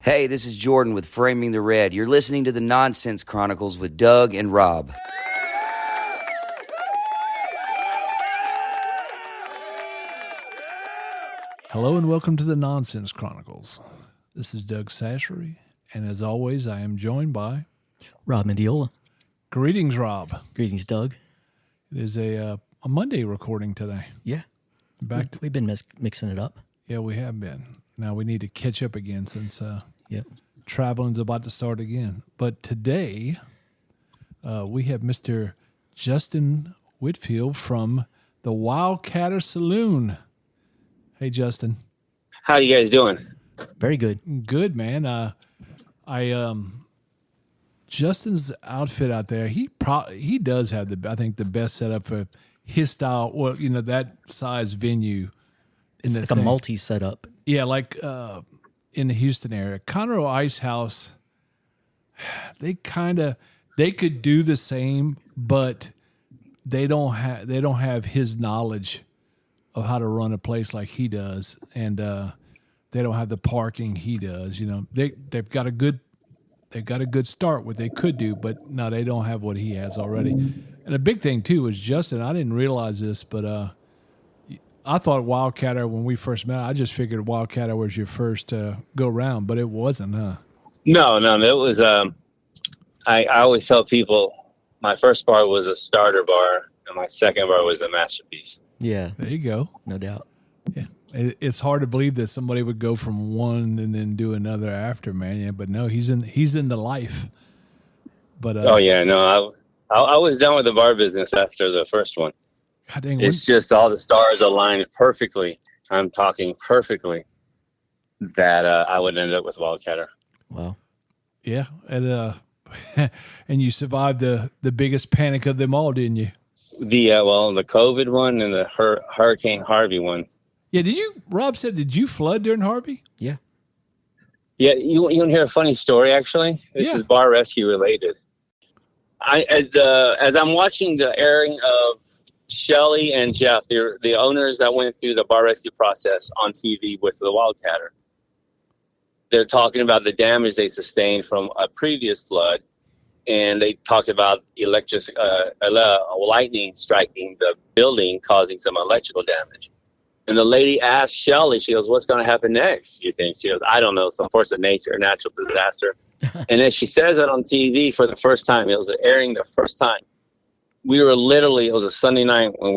Hey, this is Jordan with Framing the Red. You're listening to the Nonsense Chronicles with Doug and Rob. Hello and welcome to the Nonsense Chronicles. This is Doug Sashery, and as always, I am joined by Rob Mendiola. Greetings, Rob. Greetings, Doug. It is a Monday recording today. Yeah, we've been mixing it up. Yeah, we have been. Now we need to catch up again since Yep. traveling's about to start again. But today, we have Mr. Justin Whitfield from the Wildcatter Saloon. Hey, Justin. How you guys doing? Very good. Good, man. Justin's outfit out there, he does have the best setup for his style. Well, that size venue. It's like a multi setup. Yeah, like in the Houston area, Conroe Ice House. They could do the same, but they don't have his knowledge of how to run a place like he does, and they don't have the parking he does. They've got a good start what they could do, but no, they don't have what he has already. And a big thing too is Justin. I didn't realize this, but I thought Wildcatter when we first met. I just figured Wildcatter was your first go round, but it wasn't, huh? No, it was. I always tell people my first bar was a starter bar, and my second bar was a masterpiece. Yeah, There you go. no doubt. Yeah, it's hard to believe that somebody would go from one and then do another after, man. Yeah, but no, he's in the life. But Oh yeah, no, I was done with the bar business after the first one. God dang, It's just all the stars aligned perfectly. I'm talking perfectly. That I would end up with Wildcatter. Wow. yeah, and and you survived the biggest panic of them all, didn't you? The COVID one and the Hurricane Harvey one. Yeah, Rob said, did you flood during Harvey? Yeah. Yeah, you want to hear a funny story? Actually, this Yeah. is bar rescue related. As I'm watching the airing of Shelly and Jeff, the owners that went through the bar rescue process on TV with the Wildcatter, they're talking about the damage they sustained from a previous flood, and they talked about lightning striking the building, causing some electrical damage. And the lady asked Shelly, she goes, "What's going to happen next, you think?" She goes, "I don't know, some force of nature, natural disaster." And then she says it on TV for the first time. It was airing the first time. We were literally, it was a Sunday night when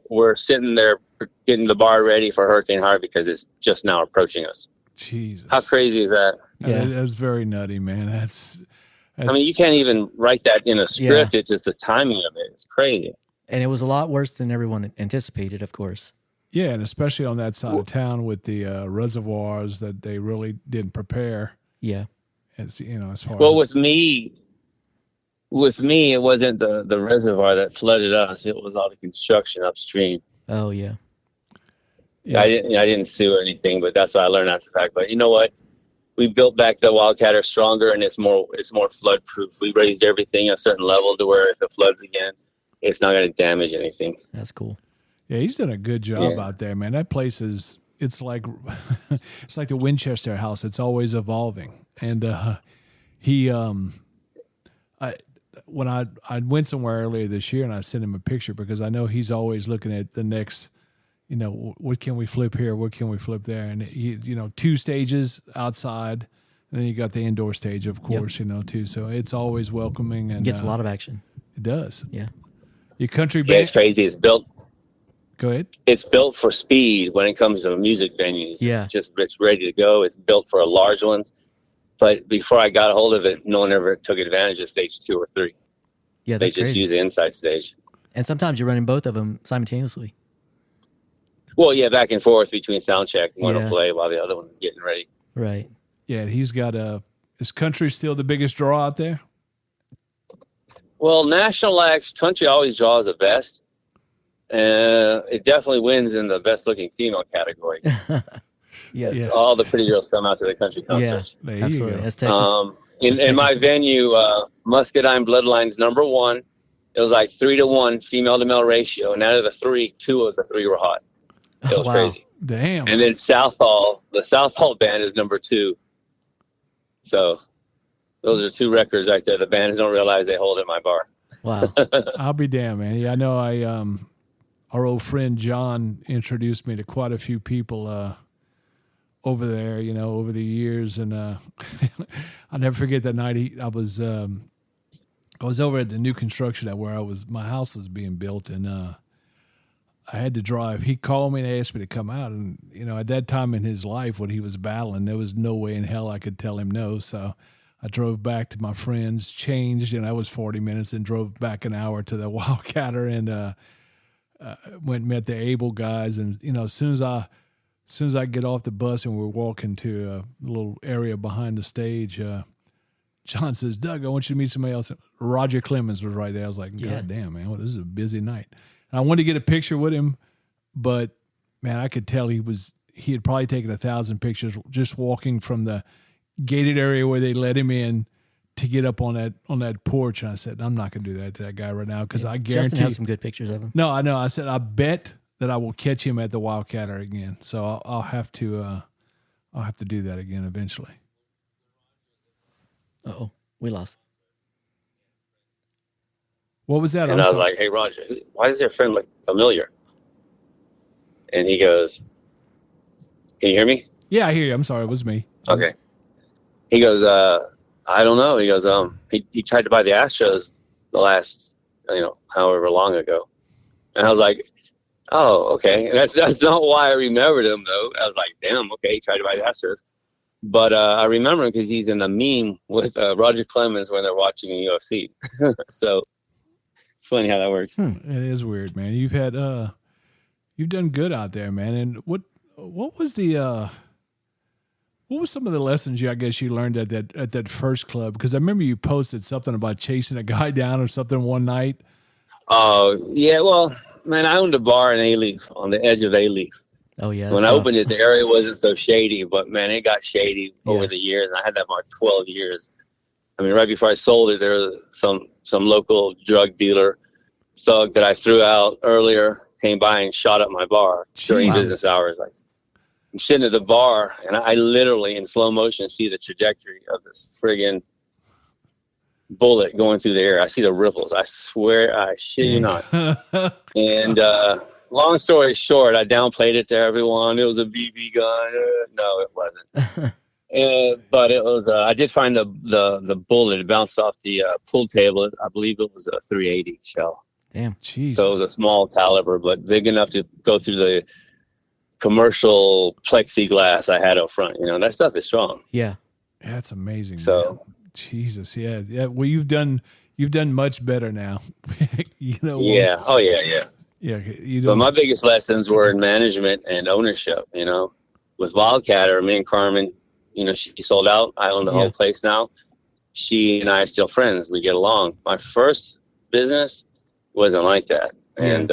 we're sitting there getting the bar ready for Hurricane Harvey because it's just now approaching us. Jesus. How crazy is that? Yeah. That's very nutty, man. That's I mean, you can't even write that in a script. Yeah. It's just the timing of it. It's crazy. And it was a lot worse than everyone anticipated, of course. Yeah, and especially on that side of town with the reservoirs that they really didn't prepare. Yeah. As far Well, as with me, it wasn't the reservoir that flooded us. It was all the construction upstream. Oh, yeah. yeah, I didn't sue or anything, but that's what I learned after the fact. But you know what? We built back the Wildcatter stronger, and it's more flood proof. We raised everything a certain level to where if it floods again, it's not going to damage anything. That's cool. yeah, he's done a good job out there, man. That place it's like it's like the Winchester House. It's always evolving, and when I went somewhere earlier this year and I sent him a picture because I know he's always looking at the next. What can we flip here? What can we flip there? And he, 2 stages outside, and then you got the indoor stage, of course, too. So it's always welcoming and Gets a lot of action. It does. Yeah. Your country Yeah, band. it's crazy. It's built. Go ahead. It's built for speed when it comes to music venues. Yeah. It's ready to go. It's built for large ones. But before I got a hold of it, no one ever took advantage of stage 2 or 3. Yeah, They that's just crazy. use the inside stage. And sometimes you're running both of them simultaneously. Well, yeah, back and forth between sound check. One Yeah. will play while the other one's getting ready. Right. Yeah, he's got is country still the biggest draw out there? Well, national acts, country always draws the best. It definitely wins in the best looking female category. Yeah. Yeah. All the pretty girls come out to the country Yeah. concerts. There you Absolutely. go. That's Texas. In my venue, Muscadine Bloodlines #1, it was like 3-to-1 female to male ratio, and out of the 3, 2 of the 3 were hot. It was Wow. crazy. Damn. And then the South Hall band is #2. So those are 2 records right there. The bands don't realize they hold at my bar. Wow. I'll be damned, man. Yeah, I know. Our old friend John introduced me to quite a few people over there, over the years, and I'll never forget that night. I was over at the new construction at where my house was being built, and I had to drive. He called me and asked me to come out, and at that time in his life, what he was battling, there was no way in hell I could tell him no. So I drove back to my friends, changed, and that was 40 minutes, and drove back an hour to the Wildcatter, and went and met the Able guys. And as soon as I get off the bus and we're walking to a little area behind the stage, John says, "Doug, I want you to meet somebody else." Roger Clemens was right there. I was like, God damn, man, this is a busy night. And I wanted to get a picture with him, but man, I could tell he had probably taken 1,000 pictures just walking from the gated area where they let him in to get up on that porch. And I said, I'm not going to do that to that guy right now, because I guarantee Justin has some good pictures of him. No, I know. I said, I bet that I will catch him at the Wildcatter again. So I'll have to do that again eventually. Uh-oh, we lost. What was that? And I was like, "Hey, Roger, why does your friend look familiar?" And he goes, "Can you hear me?" Yeah, I hear you. I'm sorry. It was me. Okay. He goes, "I don't know." He goes, he tried to buy the Astros the last, however long ago. And I was like, "Oh, okay." And that's not why I remembered him, though. I was like, "Damn, okay, he tried to buy the Astros." But I remember him because he's in a meme with Roger Clemens when they're watching UFC. So it's funny how that works. It is weird, man. You've done good out there, man. And what was some of the lessons you learned at that first club? Because I remember you posted something about chasing a guy down or something one night. Oh, yeah. Well, man, I owned a bar in A-Leaf, on the edge of A-Leaf. Oh, yeah. When I opened it, the area wasn't so shady, but man, it got shady over the years. And I had that bar 12 years. I mean, right before I sold it, there was some local drug dealer thug that I threw out earlier came by and shot up my bar during business hours. I'm sitting at the bar, and I literally, in slow motion, see the trajectory of this friggin' bullet going through the air. I see the ripples. I swear, I shit you not. And long story short, I downplayed it to everyone. It was a BB gun. No, it wasn't. But it was. I did find the bullet. It bounced off the pool table. I believe it was a .380 shell. Damn, Jesus. So it was a small caliber, but big enough to go through the commercial plexiglass I had up front. That stuff is strong. Yeah. That's amazing. So, man. Jesus, yeah. Well, you've done much better now. Yeah. Oh, yeah. Yeah. But my biggest lessons were in management and ownership. With Wildcatter, me and Carmen, she sold out. I own the whole place now. She and I are still friends. We get along. My first business wasn't like that. And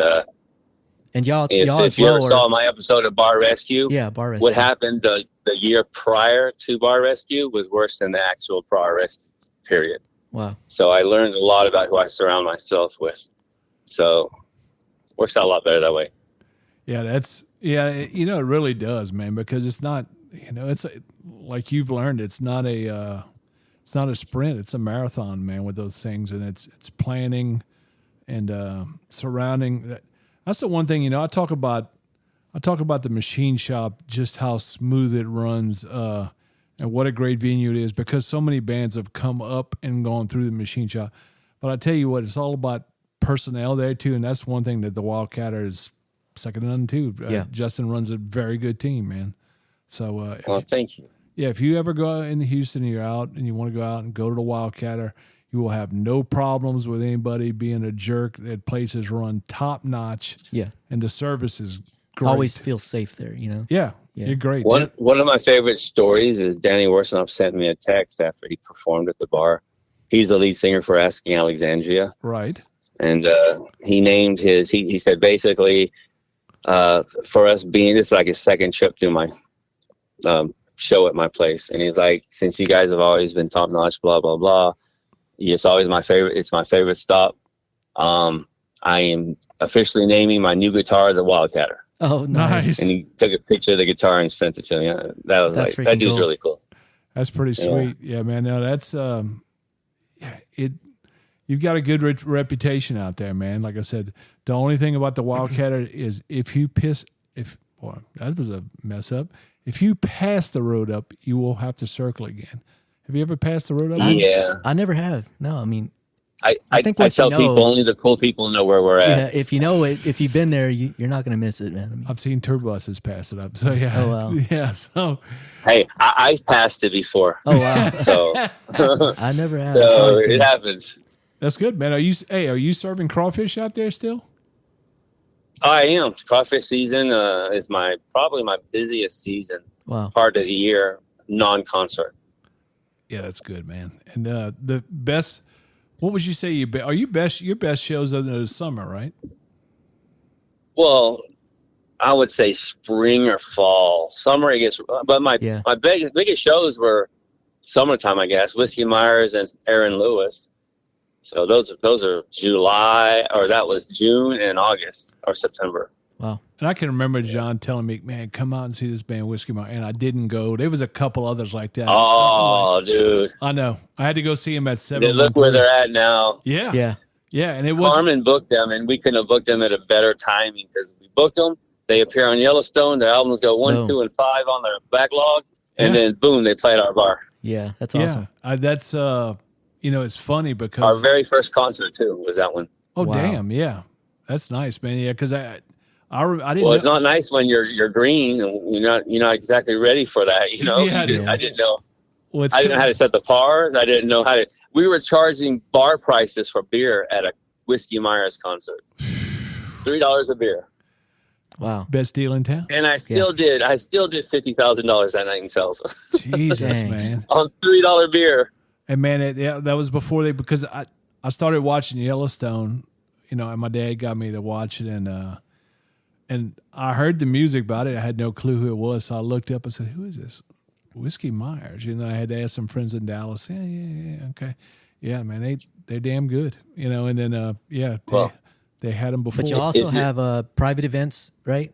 y'all if you ever saw my episode of Bar Rescue, Bar Rescue. What happened the year prior to Bar Rescue was worse than the actual Bar Rescue period. Wow. So I learned a lot about who I surround myself with. So it works out a lot better that way. Yeah, it really does, man, because it's not, it's like you've learned, it's not a sprint, it's a marathon, man, with those things. And it's planning and surrounding that. That's the one thing, I talk about the machine shop, just how smooth it runs, and what a great venue it is, because so many bands have come up and gone through the machine shop. But I tell you what, it's all about personnel there too, and that's one thing that the Wildcatter is second to none too. Justin runs a very good team, man. So, thank you. Yeah, if you ever go into Houston and you're out and you want to go out and go to the Wildcatter, you will have no problems with anybody being a jerk. That place is run top notch. Yeah, and the service is great. Always feel safe there, Yeah, you're great. One of my favorite stories is Danny Worsanoff sent me a text after he performed at the bar. He's the lead singer for Asking Alexandria. Right. And he named he said basically for us being, this is like his second trip through my show at my place. And he's like, since you guys have always been top notch, blah, blah, blah. It's always my favorite. It's my favorite stop. I am officially naming my new guitar the Wildcatter. Oh, nice. And he took a picture of the guitar and sent it to me. That dude's cool. really cool. That's pretty sweet. Yeah, man. No, that's it. You've got a good reputation out there, man. Like I said, the only thing about the Wildcatter is boy, that was a mess up. If you pass the road up, you will have to circle again. Have you ever passed the road up? Yeah. I never have. No, I mean, I think I once you tell know- people only the cool people know where we're yeah, at. if you know it, if you've been there, you're not going to miss it, man. I mean, I've seen tour buses pass it up. So yeah. Oh, wow. Yeah. So Hey, I've passed it before. oh wow, So, I never have. That's so always it good. happens. that's good, man. Are you serving crawfish out there still? I am. Crawfish season is probably my busiest season, Wow. part of the year, non-concert. Yeah, that's good, man. And the best. What would you say? Your best shows of the summer, right? Well, I would say spring or fall. Summer, it gets. But my biggest shows were summertime, I guess. Whiskey Myers and Aaron Lewis. So those are July, or that was June and August or September. Wow. And I can remember John telling me, "Man, come out and see this band, Whiskey Myers," and I didn't go. There was a couple others like that. Oh, dude! I know. I had to go see him at 7. They look where they're at now. Yeah, Yeah. yeah. And it was Carmen booked them, and we couldn't have booked them at a better timing because we booked them. They appear on Yellowstone. Their albums go 1, Boom. 2, and 5 on their backlog, and Yeah. then boom, they play at our bar. Yeah. That's awesome. That's it's funny because Our very first concert too was that one. oh Wow. damn, yeah, that's nice, man. Yeah, because I didn't. Well, it's know, not nice when you're green and you're not exactly ready for that. You know, Yeah, I didn't know. well, it's I didn't know how to set the bars. I didn't know how to. We were charging bar prices for beer at a Whiskey Myers concert. $3 a beer, Wow. best deal in town. and I still did $50,000 that night in sales Jesus, Dang. man. on $3 beer. And man, that was before because I started watching Yellowstone, and my dad got me to watch it, and I heard the music about it. I had no clue who it was, so I looked up and said, "Who is this? Whiskey Myers?" I had to ask some friends in Dallas. Yeah, okay, yeah, man, they're damn good, And then they had them before. But you also If you- have private events, right?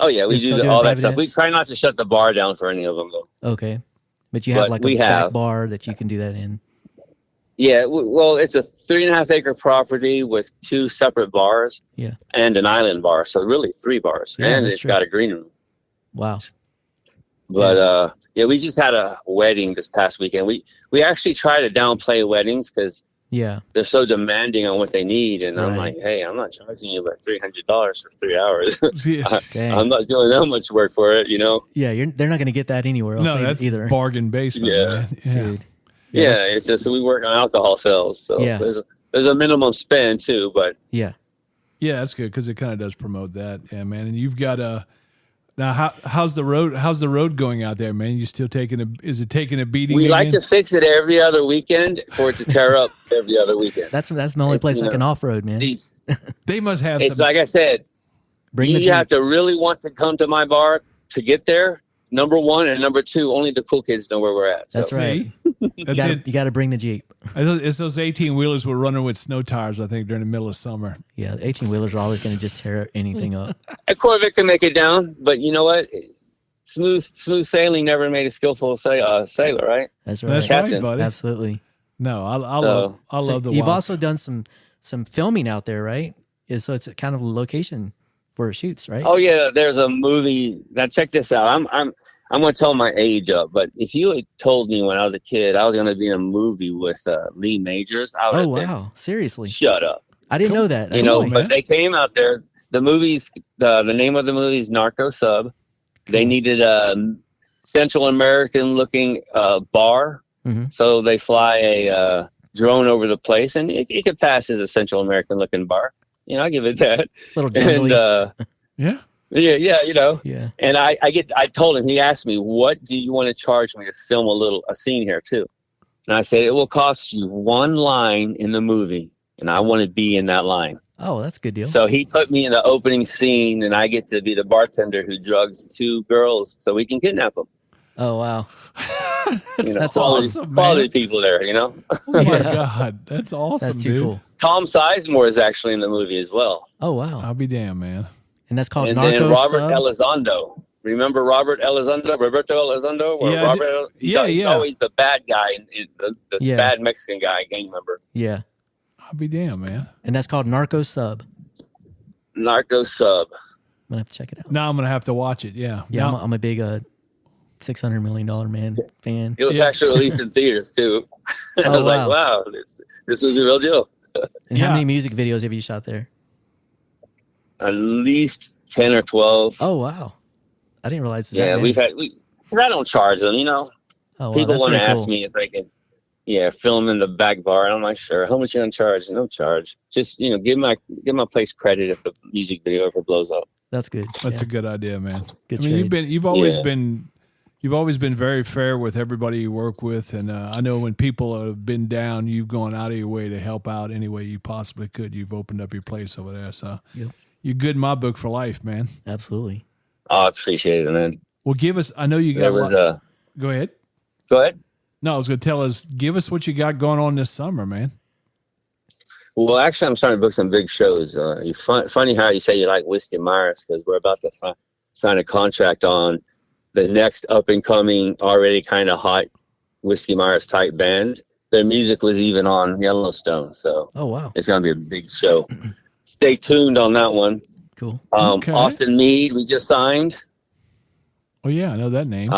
Oh yeah, we You're still do doing all that private stuff. We events? try not to shut the bar down for any of them though. Okay. But you have But like we a back have. bar that you can do that in. Yeah, well, it's a 3.5 acre property with 2 separate bars Yeah. and an island bar. So really 3 bars, Yeah, and that's it's true. got a green room. Wow. But we just had a wedding this past weekend. We actually try to downplay weddings because Yeah. they're so demanding on what they need, and I'm Right. like, hey, I'm not charging you about $300 for 3 hours. Yes. Dang. I'm not doing that much work for it, Yeah. They're not going to get that anywhere else No, that's either. bargain basement, Yeah. man. Yeah. Dude. Yeah, that's- it's just we work on alcohol sales, so Yeah. there's a minimum spend too. But Yeah. Yeah, that's good because it kind of does promote that. Yeah, man. And you've got now. How's the road? How's the road going out there, man? You still is it taking a beating? we like again? to fix it every other weekend for it to tear up every other weekend. That's the only place you I can know, off road, man. These, They must have it's some. like I said, Bring the you Jeep. have to really want to come to my bar to get there. Number 1 and number 2, only the cool kids know where we're at. So. That's right. That's it. You got to bring the Jeep. It's those 18-wheelers we're running with snow tires, I think, during the middle of summer. Yeah. 18-wheelers are always going to just tear anything up. A Corvette can make it down, but you know what? Smooth sailing never made a skillful sailor, right? That's right. That's Captain. right, buddy. Absolutely. No, I So- love the You've wild. also done some filming out there, right? So it's a kind of a location for shoots, right? Oh yeah, there's a movie. Now check this out. I'm going to tell my age up, but if you had told me when I was a kid I was going to be in a movie with Lee Majors, I would Oh, have been, wow. Seriously. shut up. I didn't know that. You know, Cool, man. but they came out there. The movie's the name of the movie is Narco Sub. They needed a Central American looking bar, Mhm. so they fly a drone over the place, and it could pass as a Central American looking bar. I give it that. Little And jungly. Yeah. yeah, Yeah. And I told him, he asked me, what do you want to charge me to film a scene here too? And I said, it will cost you 1 line in the movie, and I want to be in that line. Oh, that's a good deal. So he put me in the opening scene, and I get to be the bartender who drugs 2 girls so we can kidnap them. Oh, wow. That's quality, awesome, man. quality people there, Oh my Yeah. God, that's awesome, That's too dude. cool. Tom Sizemore is actually in the movie as well. Oh, wow. I'll be damn, man. And that's called And Narco then Robert Sub? Elizondo. Remember Roberto Elizondo? Where Yeah, Robert, he's always the bad guy, the bad Mexican guy, gang member. Yeah. I'll be damned, man. And that's called Narco Sub. Narco Sub. I'm gonna have to check it out. Now I'm gonna have to watch it. Yeah, Yeah, now, I'm a big $600 million fan. It was actually released in theaters too. I was like, wow, this is a real deal. And how many music videos have you shot there? At least 10 or 12. Oh wow, I didn't realize that. Yeah, I don't charge them, you know. Oh, wow, people want to ask cool. me if they can, film in the back bar. And I'm like, sure. How much you gonna charge? No charge. Just give my place credit if the music video ever blows up. That's good. That's a good idea, man. Good I mean, trade. you've always been very fair with everybody you work with, and I know when people have been down, you've gone out of your way to help out any way you possibly could. You've opened up your place over there, so you're good in my book for life, man. Absolutely. Oh, I appreciate it, man. Well, give us. I know you got. Go ahead. Go ahead. No, I was going to tell us. Give us what you got going on this summer, man. Well, actually, I'm starting to book some big shows. Funny how you say you like Whiskey Myers, because we're about to sign a contract on the next up and coming, already kind of hot Whiskey Myers type band. Their music was even on Yellowstone, so it's going to be a big show. Stay tuned on that one. Cool. Okay. Austin Meade, we just signed. Oh yeah, I know that name.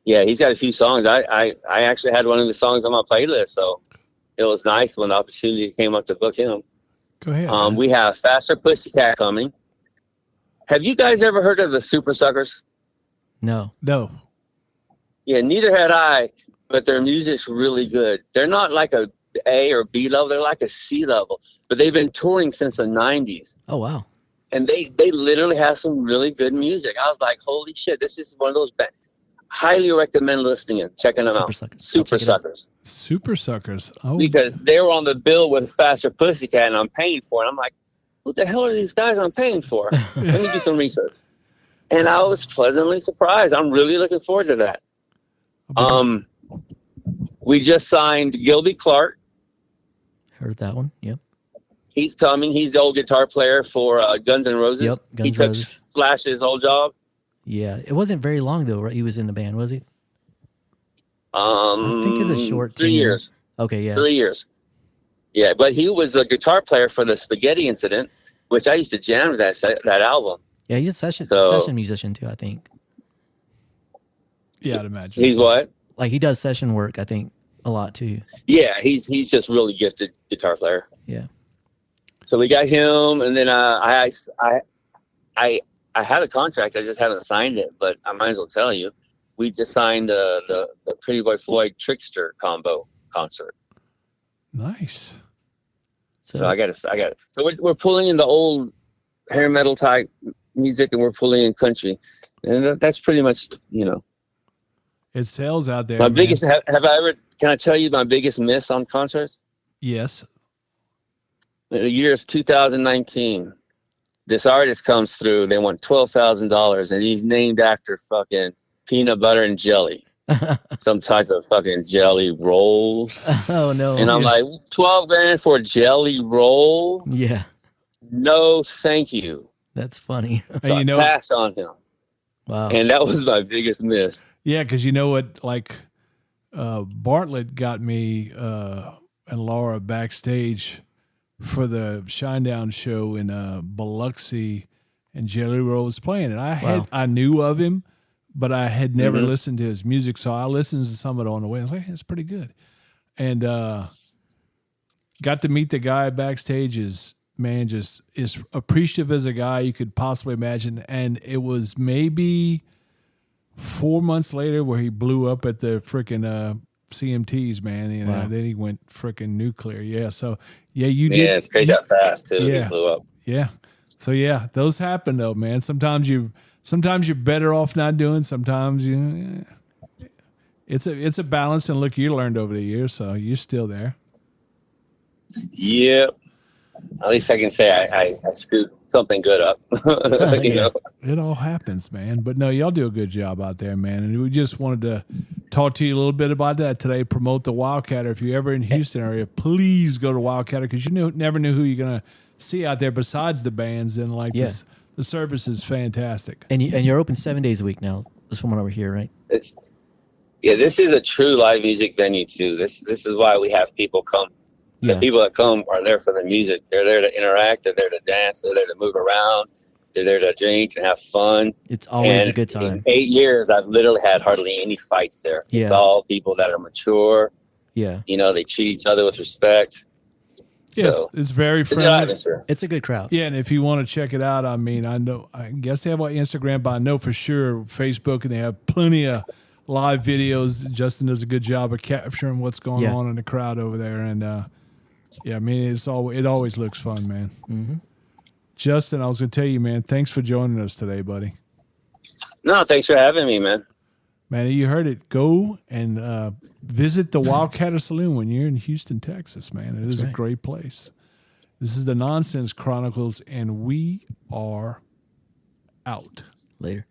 Yeah, he's got a few songs. I actually had one of the songs on my playlist, so it was nice when the opportunity came up to book him. Go ahead. We have Faster Pussycat coming. Have you guys ever heard of the Super Suckers? No. Yeah, neither had I, but their music's really good. They're not like a A or B level, they're like a C level. But they've been touring since the 90s. Oh, wow. And they literally have some really good music. I was like, holy shit, this is one of those bands. Highly recommend listening and checking them out. Super Suckers. Super Suckers. Oh, because they were on the bill with Faster Pussycat, and I'm paying for it. I'm like, what the hell are these guys I'm paying for? Let me do some research. And I was pleasantly surprised. I'm really looking forward to that. We just signed Gilby Clarke. Heard that one. Yep. He's coming. He's the old guitar player for Guns N' Roses. Yep, He took Slash's old job. Yeah, it wasn't very long though, right? He was in the band, was he? I think it's a short 3 years. Okay, yeah. 3 years. Yeah, but he was a guitar player for the Spaghetti Incident, which I used to jam that album. Yeah, he's a session musician too, I think. Yeah, I'd imagine. He's what? Like he does session work, I think, a lot too. Yeah, he's just really gifted guitar player. Yeah. So we got him, and then I had a contract. I just haven't signed it, but I might as well tell you. We just signed the Pretty Boy Floyd Trickster combo concert. Nice. So I got it. So we're pulling in the old hair metal type music, and we're pulling in country, and that's pretty much It sells out there. My man. biggest. Have I ever? Can I tell you my biggest miss on concerts? Yes. The year is 2019. This artist comes through. They want $12,000, and he's named after fucking peanut butter and jelly, some type of fucking jelly roll. Oh no! And I'm like, $12,000 for a jelly roll? Yeah. No, thank you. That's funny. So I passed on him. Wow. And that was my biggest miss. Yeah, because you know what? Like Bartlett got me and Laura backstage for the Shinedown show in Biloxi, and Jelly Roll was playing it. I knew of him, but I had never listened to his music, so I listened to some of it on the way. I was like, hey, it's pretty good. And got to meet the guy backstage. Just appreciative as a guy you could possibly imagine. And it was maybe 4 months later where he blew up at the freaking CMTs, man. Wow. Then he went freaking nuclear. Yeah. So you did. Yeah, it's crazy how fast too. Yeah. He blew up. Yeah. So yeah, those happen though, man. Sometimes you're better off not doing. Sometimes it's a balance. And look, you learned over the years, so you're still there. Yep. At least I can say I screwed something good up. You know? It all happens, man. But no, y'all do a good job out there, man. And we just wanted to talk to you a little bit about that today. Promote the Wildcatter. If you're ever in Houston area, please go to Wildcatter, because you never knew who you're gonna see out there besides the bands and the The service is fantastic. And you're open 7 days a week now. This one over here, right? This is a true live music venue too. This is why we have people come. Yeah. The people that come are there for the music. They're there to interact. They're there to dance. They're there to move around. They're there to drink and have fun. It's always And a good time. In 8 years, I've literally had hardly any fights there. Yeah. It's all people that are mature. Yeah. You know, they treat each other with respect. Yeah, So, it's very it's a good friendly. atmosphere. It's a good crowd. Yeah, and if you want to check it out, I mean, I guess they have on Instagram, but I know for sure Facebook, and they have plenty of live videos. Justin does a good job of capturing what's going on in the crowd over there, and yeah, I mean, it always looks fun, man. Mm-hmm. Justin, I was going to tell you, man, thanks for joining us today, buddy. No, thanks for having me, man. Man, you heard it. Go and visit the Wildcatter Saloon when you're in Houston, Texas, man. It is a great place. This is the Nonsense Chronicles, and we are out. Later.